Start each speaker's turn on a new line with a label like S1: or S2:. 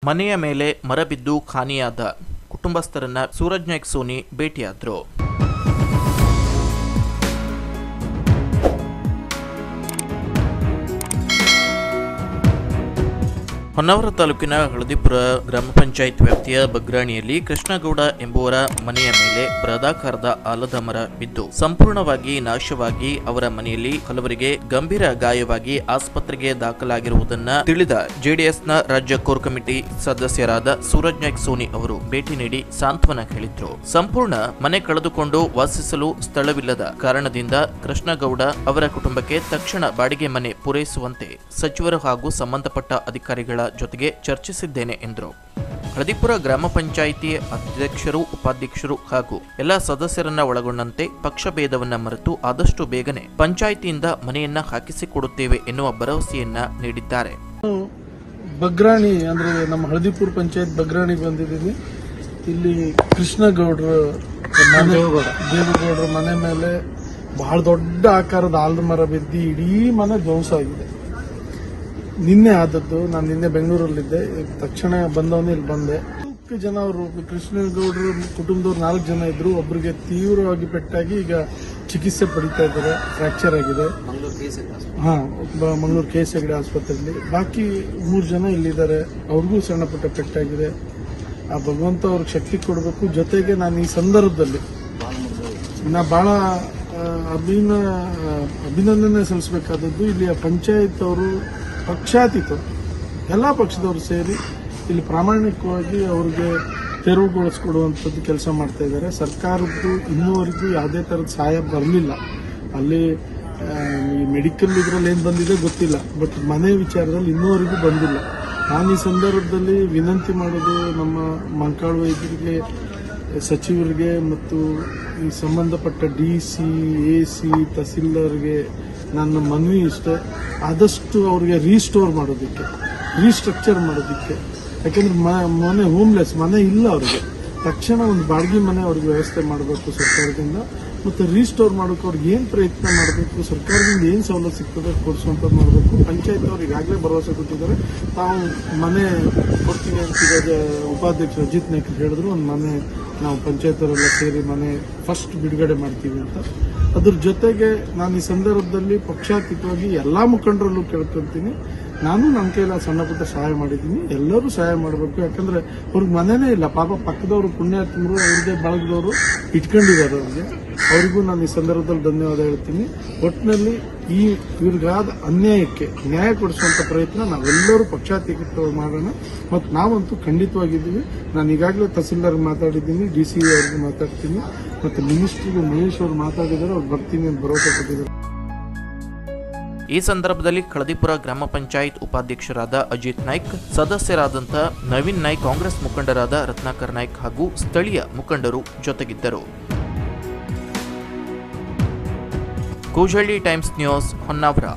S1: ಮನೆಯ ಮೇಲೆ ಮರ ಬಿದ್ದು ಹಾನಿಯಾದ ಕುಟುಂಬಸ್ಥರನ್ನ ಸೂರಜ್ ನಾಯ್ಕ್ ಸೋನಿ ಭೇಟಿಯಾದರು. ಹೊನ್ನಾವರ ತಾಲೂಕಿನ ಹಳದಿಪುರ ಗ್ರಾಮ ಪಂಚಾಯತ್ ವ್ಯಾಪ್ತಿಯ ಬಗ್ರಾಣಿಯಲ್ಲಿ ಕೃಷ್ಣಗೌಡ ಎಂಬುವರ ಮನೆಯ ಮೇಲೆ ಬೃಹದಾಕಾರದ ಆಲದ ಮರ ಬಿದ್ದು ಸಂಪೂರ್ಣವಾಗಿ ನಾಶವಾಗಿ ಅವರ ಮನೆಯಲ್ಲಿ ಹಲವರಿಗೆ ಗಂಭೀರ ಗಾಯವಾಗಿ ಆಸ್ಪತ್ರೆಗೆ ದಾಖಲಾಗಿರುವುದನ್ನು ತಿಳಿದ ಜೆಡಿಎಸ್ನ ರಾಜ್ಯ ಕೋರ್ ಕಮಿಟಿ ಸದಸ್ಯರಾದ ಸೂರಜ್ ನಾಯ್ಕ್ ಸೋನಿ ಅವರು ಭೇಟಿ ನೀಡಿ ಸಾಂತ್ವನ ಹೇಳಿದ್ರು. ಸಂಪೂರ್ಣ ಮನೆ ಕಳೆದುಕೊಂಡು ವಾಸಿಸಲು ಸ್ಥಳವಿಲ್ಲದ ಕಾರಣದಿಂದ ಕೃಷ್ಣಗೌಡ ಅವರ ಕುಟುಂಬಕ್ಕೆ ತಕ್ಷಣ ಬಾಡಿಗೆ ಮನೆ ಪೂರೈಸುವಂತೆ ಸಚಿವರು ಹಾಗೂ ಸಂಬಂಧಪಟ್ಟ ಅಧಿಕಾರಿಗಳ ಜೊತೆಗೆ ಚರ್ಚಿಸಿದ್ದೇನೆ ಎಂದರು. ಹಳದಿಪುರ ಗ್ರಾಮ ಪಂಚಾಯಿತಿ ಅಧ್ಯಕ್ಷರು, ಉಪಾಧ್ಯಕ್ಷರು ಹಾಗೂ ಎಲ್ಲ ಸದಸ್ಯರನ್ನ ಒಳಗೊಂಡಂತೆ ಪಕ್ಷ ಭೇದವನ್ನ ಮರೆತು ಆದಷ್ಟು ಬೇಗನೆ ಪಂಚಾಯಿತಿಯಿಂದ ಮನೆಯನ್ನ ಹಾಕಿಸಿಕೊಡುತ್ತೇವೆ ಎನ್ನುವ ಭರವಸೆಯನ್ನ ನೀಡಿದ್ದಾರೆ.
S2: ಬಗ್ರಾಣಿ ಅಂದ್ರೆ ನಮ್ಮ ಹಳದಿಪುರ ಪಂಚಾಯತ್ ಬಗ್ರಾಣಿ ಬಂದಿದ್ದೀನಿ. ಇಲ್ಲಿ ಕೃಷ್ಣಗೌಡರು ದೇವೇಗೌಡರ ಮನೆ ಮೇಲೆ ಬಹಳ ದೊಡ್ಡ ಆಕಾರದ ಆಲದ ಮರ ಬಿದ್ದು ಇಡೀ ಮನೆ ಧ್ವಂಸ ಆಗಿದೆ. ನಿನ್ನೆ ಆದದ್ದು. ನಾನು ನಿನ್ನೆ ಬೆಂಗಳೂರಲ್ಲಿದ್ದೆ. ತಕ್ಷಣ ಬಂದವನೇ ಇಲ್ಲಿ ಬಂದೆ. ಜನ ಅವರು ಕೃಷ್ಣಗೌಡರು ಕುಟುಂಬದವ್ರು 4 ಜನ ಇದ್ರು. ಒಬ್ಬರಿಗೆ ತೀವ್ರವಾಗಿ ಪೆಟ್ಟಾಗಿ ಈಗ ಚಿಕಿತ್ಸೆ ಪಡಿತಾ ಇದ್ದಾರೆ. ಫ್ರಾಕ್ಚರ್ ಆಗಿದೆ. ಮಂಗಳೂರು ಕೆ ಎಸ್ ಹೆಗಡೆ ಆಸ್ಪತ್ರೆಯಲ್ಲಿ. ಬಾಕಿ 3 ಜನ ಇಲ್ಲಿದ್ದಾರೆ. ಅವ್ರಿಗೂ ಸಣ್ಣ ಪುಟ್ಟ ಪೆಟ್ಟಾಗಿದೆ. ಆ ಭಗವಂತ ಅವ್ರಿಗೆ ಶಕ್ತಿ ಕೊಡಬೇಕು. ಜೊತೆಗೆ ನಾನು ಈ ಸಂದರ್ಭದಲ್ಲಿ ಬಹಳ ಅಭಿನಂದನೆ ಸಲ್ಲಿಸಬೇಕಾದದ್ದು ಇಲ್ಲಿಯ ಪಂಚಾಯತ್ ಅವರು ಪಕ್ಷಾತೀತ ಎಲ್ಲ ಪಕ್ಷದವರು ಸೇರಿ ಇಲ್ಲಿ ಪ್ರಾಮಾಣಿಕವಾಗಿ ಅವ್ರಿಗೆ ತೆರವುಗೊಳಿಸ್ಕೊಡುವಂಥದ್ದು ಕೆಲಸ ಮಾಡ್ತಾ ಇದ್ದಾರೆ. ಸರ್ಕಾರದ್ದು ಇನ್ನೂವರೆಗೂ ಯಾವುದೇ ಥರದ ಸಹಾಯ ಬರಲಿಲ್ಲ. ಅಲ್ಲಿ ಈ ಮೆಡಿಕಲ್ ಇದರಲ್ಲಿ ಏನು ಬಂದಿದೆ ಗೊತ್ತಿಲ್ಲ. ಬಟ್ ಮನೆ ವಿಚಾರದಲ್ಲಿ ಇನ್ನೂವರೆಗೂ ಬಂದಿಲ್ಲ. ನಾನು ಈ ಸಂದರ್ಭದಲ್ಲಿ ವಿನಂತಿ ಮಾಡೋದು ನಮ್ಮ ಮಂಕಾಳು ವೈದ್ಯರಿಗೆ, ಸಚಿವರಿಗೆ ಮತ್ತು ಈ ಸಂಬಂಧಪಟ್ಟ DC, AC, ತಹಸೀಲ್ದಾರ್ಗೆ ನನ್ನ ಮನವಿ ಇಷ್ಟೇ, ಆದಷ್ಟು ಅವ್ರಿಗೆ ರೀಸ್ಟೋರ್ ಮಾಡೋದಕ್ಕೆ, ರೀಸ್ಟ್ರಕ್ಚರ್ ಮಾಡೋದಕ್ಕೆ. ಯಾಕೆಂದ್ರೆ ಮನೆ ಹೋಮ್ಲೆಸ್ ಮನೆ ಇಲ್ಲ ಅವ್ರಿಗೆ. ತಕ್ಷಣ ಒಂದು ಬಾಡಿಗೆ ಮನೆ ಅವ್ರಿಗೆ ವ್ಯವಸ್ಥೆ ಮಾಡಬೇಕು ಸರ್ಕಾರದಿಂದ. ಮತ್ತು ರೀಸ್ಟೋರ್ ಮಾಡೋಕೆ ಅವ್ರಿಗೆ ಏನು ಪ್ರಯತ್ನ ಮಾಡಬೇಕು, ಸರ್ಕಾರದಿಂದ ಏನು ಸವಲತ್ತು ಸಿಗ್ತದೆ ಕೊಡಿಸುವಂಥದ್ದು ಮಾಡಬೇಕು. ಪಂಚಾಯತ್ ಅವ್ರು ಈಗಾಗಲೇ ಭರವಸೆ ಕೊಟ್ಟಿದ್ದಾರೆ. ತಾವು ಮನೆ ಕೊಡ್ತೀವಿ ಅಂತ ಉಪಾಧ್ಯಕ್ಷ ಅಜಿತ್ ನಾಯ್ಕ್ ಹೇಳಿದ್ರು. ಒಂದು ಮನೆ ನಾವು ಪಂಚಾಯತ್ ಅವರೆಲ್ಲ ಸೇರಿ ಮನೆ ಫಸ್ಟ್ ಬಿಡುಗಡೆ ಮಾಡ್ತೀವಿ ಅಂತ. ಅದ್ರ ಜೊತೆಗೆ ನಾನು ಈ ಸಂದರ್ಭದಲ್ಲಿ ಪಕ್ಷಾತೀತವಾಗಿ ಎಲ್ಲಾ ಮುಖಂಡರಲ್ಲೂ ಕೇಳ್ಕೊಂತೀನಿ. ನಾನು ನನ್ನ ಕೈಲ ಸಣ್ಣ ಪುಟ್ಟ ಸಹಾಯ ಮಾಡಿದ್ದೀನಿ. ಎಲ್ಲರೂ ಸಹಾಯ ಮಾಡಬೇಕು. ಯಾಕಂದ್ರೆ ಅವ್ರಿಗೆ ಮನೆನೇ ಇಲ್ಲ. ಪಾಪ ಪಕ್ಕದವರು ಪುಣ್ಯಾತ್ಮರು ಅವ್ರಿಗೆ ಬಳಗದವರು ಇಟ್ಕೊಂಡಿದ್ದಾರೆ. ಅವ್ರಿಗೂ ನಾನು ಈ ಸಂದರ್ಭದಲ್ಲಿ ಧನ್ಯವಾದ ಹೇಳ್ತೀನಿ. ಒಟ್ಟಿನಲ್ಲಿ ಇವ್ರಿಗಾದ ಅನ್ಯಾಯಕ್ಕೆ ನ್ಯಾಯ ಕೊಡಿಸುವಂತ ಪ್ರಯತ್ನ ನಾವೆಲ್ಲರೂ ಪಕ್ಷಾತೀತವಾಗಿ ಮಾಡೋಣ. ಮತ್ತು ನಾವಂತೂ ಖಂಡಿತವಾಗಿದ್ದೀವಿ. ನಾನು ಈಗಾಗಲೇ ತಹಸೀಲ್ದಾರ್ ಮಾತಾಡಿದ್ದೀನಿ, DC ಅವ್ರಿಗೆ ಮಾತಾಡ್ತೀನಿ, ಮತ್ತು ಮಿನಿಸ್ಟ್ರಿಗೆ ಮಹೇಶ್ ಅವರು ಮಾತಾಡಿದ್ದಾರೆ. ಅವ್ರು ಬರ್ತೀನಿ ಅಂತ ಭರವಸೆ ಕೊಟ್ಟಿದ್ದಾರೆ.
S1: ಈ ಸಂದರ್ಭದಲ್ಲಿ ಹಳದಿಪುರ ಗ್ರಾಮ ಪಂಚಾಯತ್ ಉಪಾಧ್ಯಕ್ಷರಾದ ಅಜಿತ್ ನಾಯ್ಕ್, ಸದಸ್ಯರಾದಂಥ ನವೀನ್ ನಾಯ್ಕ್, ಕಾಂಗ್ರೆಸ್ ಮುಖಂಡರಾದ ರತ್ನಾಕರ್ ನಾಯ್ಕ್ ಹಾಗೂ ಸ್ಥಳೀಯ ಮುಖಂಡರು ಜೊತೆಗಿದ್ದರು. Kujalli times news, Honnavar.